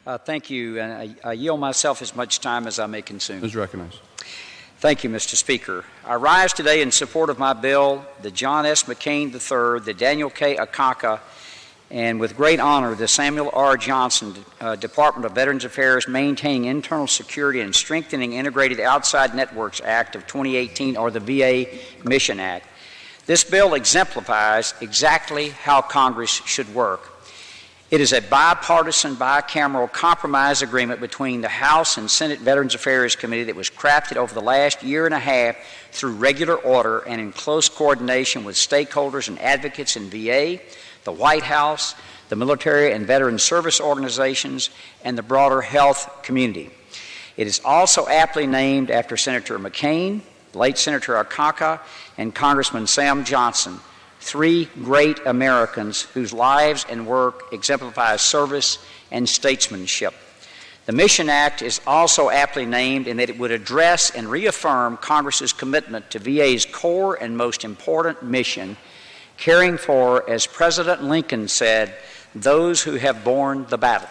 Thank you, and I yield myself as much time as I may consume. Is recognized. Thank you, Mr. Speaker. I rise today in support of my bill, the John S. McCain III, the Daniel K. Akaka, and with great honor, the Samuel R. Johnson Department of Veterans Affairs Maintaining Internal Security and Strengthening Integrated Outside Networks Act of 2018, or the VA Mission Act. This bill exemplifies exactly how Congress should work. It is a bipartisan, bicameral compromise agreement between the House and Senate Veterans Affairs Committee that was crafted over the last year and a half through regular order and in close coordination with stakeholders and advocates in VA, the White House, the military and veteran service organizations, and the broader health community. It is also aptly named after Senator McCain, late Senator Akaka, and Congressman Sam Johnson, three great Americans whose lives and work exemplify service and statesmanship. The Mission Act is also aptly named in that it would address and reaffirm Congress's commitment to VA's core and most important mission, caring for, as President Lincoln said, those who have borne the battle.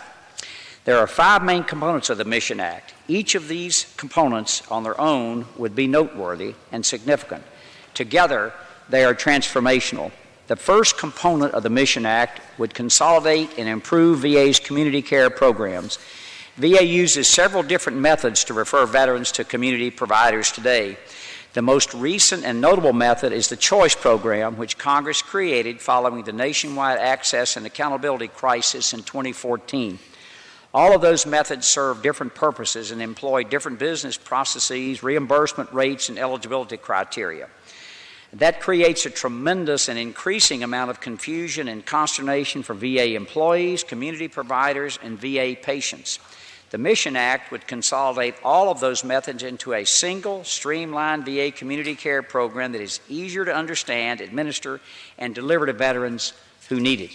There are 5 main components of the Mission Act. Each of these components on their own would be noteworthy and significant. Together, they are transformational. The first component of the Mission Act would consolidate and improve VA's community care programs. VA uses several different methods to refer veterans to community providers today. The most recent and notable method is the Choice Program, which Congress created following the nationwide access and accountability crisis in 2014. All of those methods serve different purposes and employ different business processes, reimbursement rates, and eligibility criteria. That creates a tremendous and increasing amount of confusion and consternation for VA employees, community providers, and VA patients. The Mission Act would consolidate all of those methods into a single, streamlined VA community care program that is easier to understand, administer, and deliver to veterans who need it.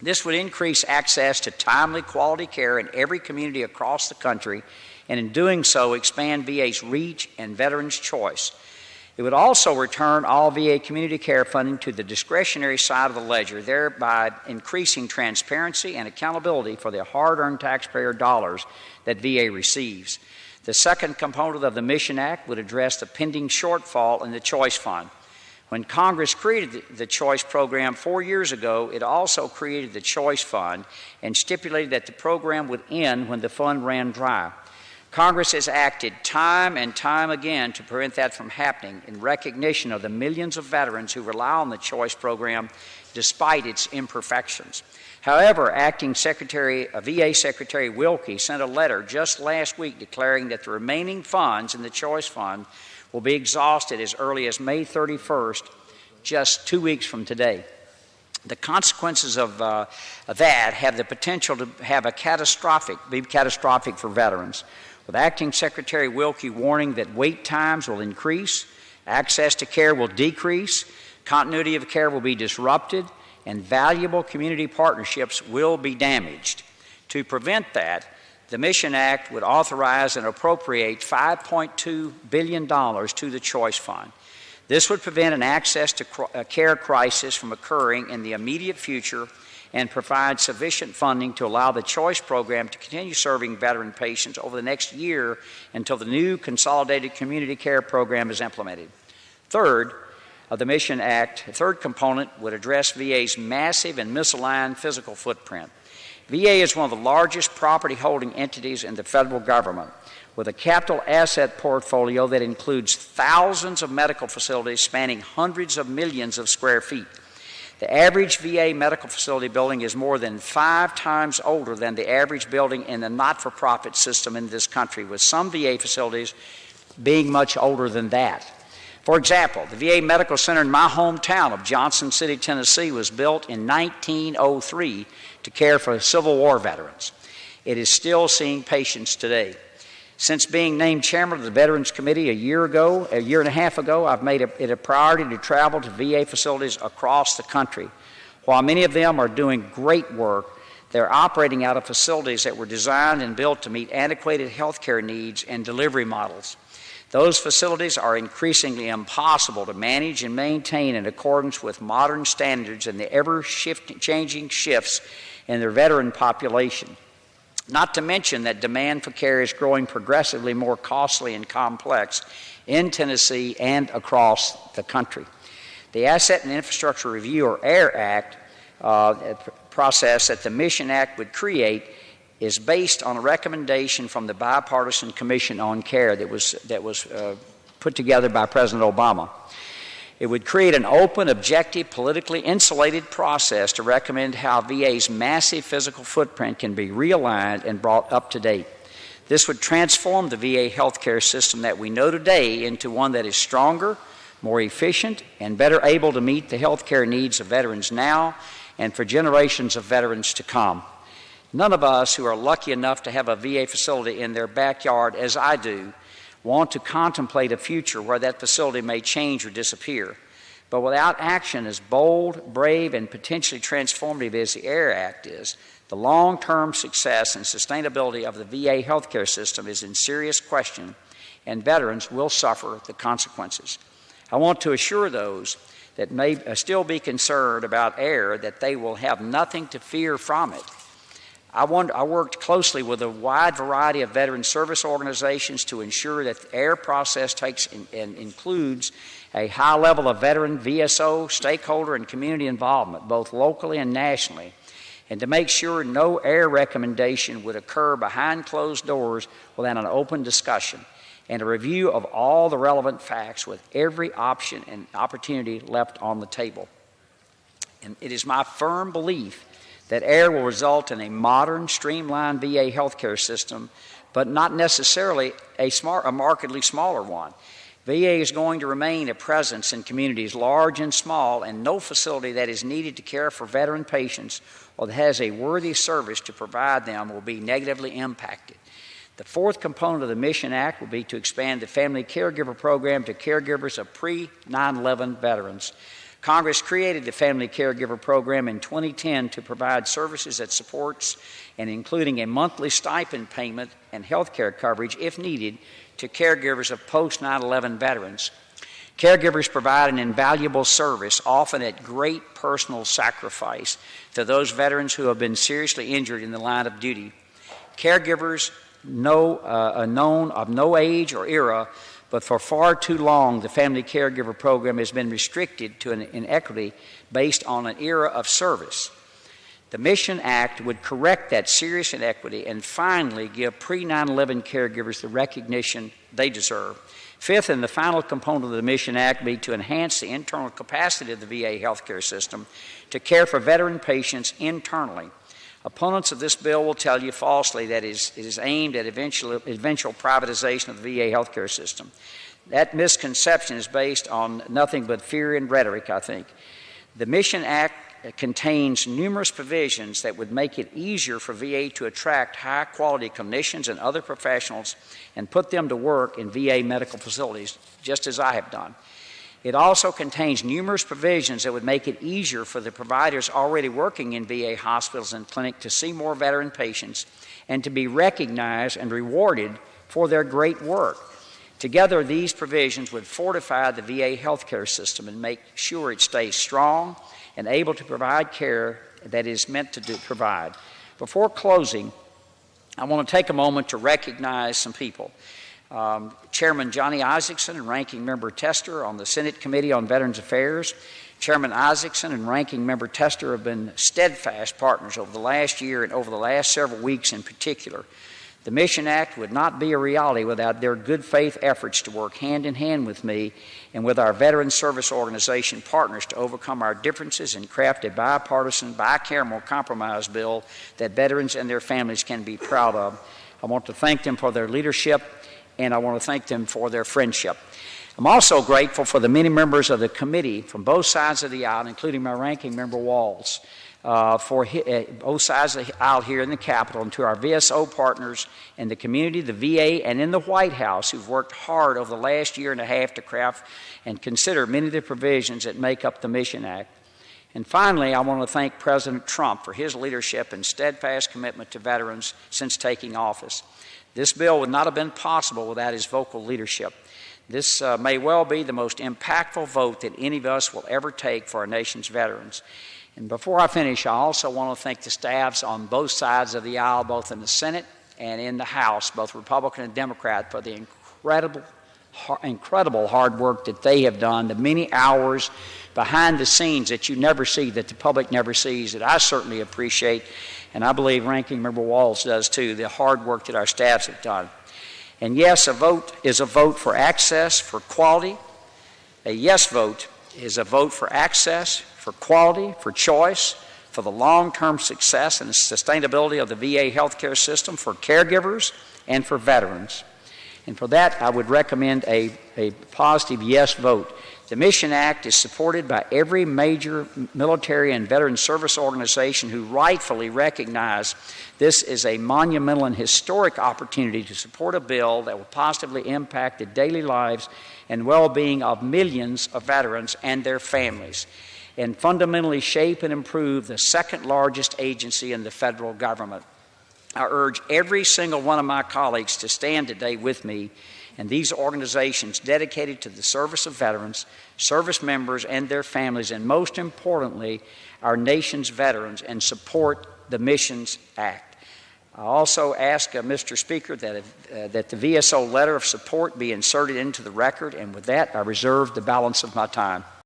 This would increase access to timely, quality care in every community across the country, and in doing so, expand VA's reach and veterans' choice. It would also return all VA community care funding to the discretionary side of the ledger, thereby increasing transparency and accountability for the hard-earned taxpayer dollars that VA receives. The second component of the Mission Act would address the pending shortfall in the Choice Fund. When Congress created the Choice Program 4 years ago, it also created the Choice Fund and stipulated that the program would end when the fund ran dry. Congress has acted time and time again to prevent that from happening in recognition of the millions of veterans who rely on the Choice Program despite its imperfections. However, Acting VA Secretary Wilkie sent a letter just last week declaring that the remaining funds in the Choice Fund will be exhausted as early as May 31st, just 2 weeks from today. The consequences of that have the potential to be catastrophic for veterans, with Acting Secretary Wilkie warning that wait times will increase, access to care will decrease, continuity of care will be disrupted, and valuable community partnerships will be damaged. To prevent that, the Mission Act would authorize and appropriate $5.2 billion to the Choice Fund. This would prevent an access to care crisis from occurring in the immediate future and provide sufficient funding to allow the Choice Program to continue serving veteran patients over the next year until the new consolidated community care program is implemented. Third of the Mission Act, the third component would address VA's massive and misaligned physical footprint. VA is one of the largest property holding entities in the federal government, with a capital asset portfolio that includes thousands of medical facilities spanning hundreds of millions of square feet. The average VA medical facility building is more than 5 times older than the average building in the not-for-profit system in this country, with some VA facilities being much older than that. For example, the VA Medical Center in my hometown of Johnson City, Tennessee, was built in 1903 to care for Civil War veterans. It is still seeing patients today. Since being named chairman of the Veterans Committee a year and a half ago, I've made it a priority to travel to VA facilities across the country. While many of them are doing great work, they're operating out of facilities that were designed and built to meet antiquated healthcare needs and delivery models. Those facilities are increasingly impossible to manage and maintain in accordance with modern standards and the ever-changing shifts in their veteran population. Not to mention that demand for care is growing progressively more costly and complex in Tennessee and across the country. The Asset and Infrastructure Review, or AIR Act, process that the Mission Act would create is based on a recommendation from the Bipartisan Commission on Care that was put together by President Obama. It would create an open, objective, politically insulated process to recommend how VA's massive physical footprint can be realigned and brought up to date. This would transform the VA healthcare system that we know today into one that is stronger, more efficient, and better able to meet the healthcare needs of veterans now and for generations of veterans to come. None of us who are lucky enough to have a VA facility in their backyard, as I do, want to contemplate a future where that facility may change or disappear. But without action as bold, brave, and potentially transformative as the AIR Act is, the long-term success and sustainability of the VA healthcare system is in serious question, and veterans will suffer the consequences. I want to assure those that may still be concerned about AIR that they will have nothing to fear from it. I worked closely with a wide variety of veteran service organizations to ensure that the AIR process takes and includes a high level of veteran, VSO, stakeholder, and community involvement, both locally and nationally, and to make sure no AIR recommendation would occur behind closed doors without an open discussion and a review of all the relevant facts with every option and opportunity left on the table. And it is my firm belief that AIR will result in a modern, streamlined VA healthcare system, but not necessarily a markedly smaller one. VA is going to remain a presence in communities large and small, and no facility that is needed to care for veteran patients or that has a worthy service to provide them will be negatively impacted. The fourth component of the Mission Act will be to expand the Family Caregiver Program to caregivers of pre-9/11 veterans. Congress created the Family Caregiver Program in 2010 to provide services that supports and including a monthly stipend payment and health care coverage, if needed, to caregivers of post-9/11 veterans. Caregivers provide an invaluable service, often at great personal sacrifice, to those veterans who have been seriously injured in the line of duty. Caregivers are known of no age or era, but for far too long, the Family Caregiver Program has been restricted to an inequity based on an era of service. The Mission Act would correct that serious inequity and finally give pre-9/11 caregivers the recognition they deserve. Fifth, and the final component of the Mission Act, be to enhance the internal capacity of the VA healthcare system to care for veteran patients internally. Opponents of this bill will tell you falsely that it is aimed at eventual privatization of the VA healthcare system. That misconception is based on nothing but fear and rhetoric, I think. The Mission Act contains numerous provisions that would make it easier for VA to attract high-quality clinicians and other professionals and put them to work in VA medical facilities, just as I have done. It also contains numerous provisions that would make it easier for the providers already working in VA hospitals and clinics to see more veteran patients and to be recognized and rewarded for their great work. Together, these provisions would fortify the VA healthcare system and make sure it stays strong and able to provide care that is meant to provide. Before closing, I want to take a moment to recognize some people. Chairman Johnny Isaacson and Ranking Member Tester on the Senate Committee on Veterans Affairs. Chairman Isaacson and Ranking Member Tester have been steadfast partners over the last year and over the last several weeks in particular. The Mission Act would not be a reality without their good faith efforts to work hand in hand with me and with our Veteran Service Organization partners to overcome our differences and craft a bipartisan, bicameral compromise bill that veterans and their families can be proud of. I want to thank them for their leadership, and I want to thank them for their friendship. I'm also grateful for the many members of the committee from both sides of the aisle, including my ranking member Walls, for both sides of the aisle here in the Capitol, and to our VSO partners in the community, the VA, and in the White House who've worked hard over the last year and a half to craft and consider many of the provisions that make up the Mission Act. And finally, I want to thank President Trump for his leadership and steadfast commitment to veterans since taking office. This bill would not have been possible without his vocal leadership. This may well be the most impactful vote that any of us will ever take for our nation's veterans. And before I finish, I also want to thank the staffs on both sides of the aisle, both in the Senate and in the House, both Republican and Democrat, for the incredible hard work that they have done, the many hours behind the scenes that you never see, that the public never sees, that I certainly appreciate, and I believe Ranking Member Walz does too, the hard work that our staffs have done. And yes, a vote is a vote for access, for quality. A yes vote is a vote for access, for quality, for choice, for the long-term success and sustainability of the VA healthcare system, for caregivers, and for veterans. And for that, I would recommend a positive yes vote. The Mission Act is supported by every major military and veteran service organization who rightfully recognize this is a monumental and historic opportunity to support a bill that will positively impact the daily lives and well-being of millions of veterans and their families, and fundamentally shape and improve the second largest agency in the federal government. I urge every single one of my colleagues to stand today with me and these organizations dedicated to the service of veterans, service members and their families, and most importantly, our nation's veterans, and support the Missions Act. I also ask Mr. Speaker that the VSO letter of support be inserted into the record, and with that, I reserve the balance of my time.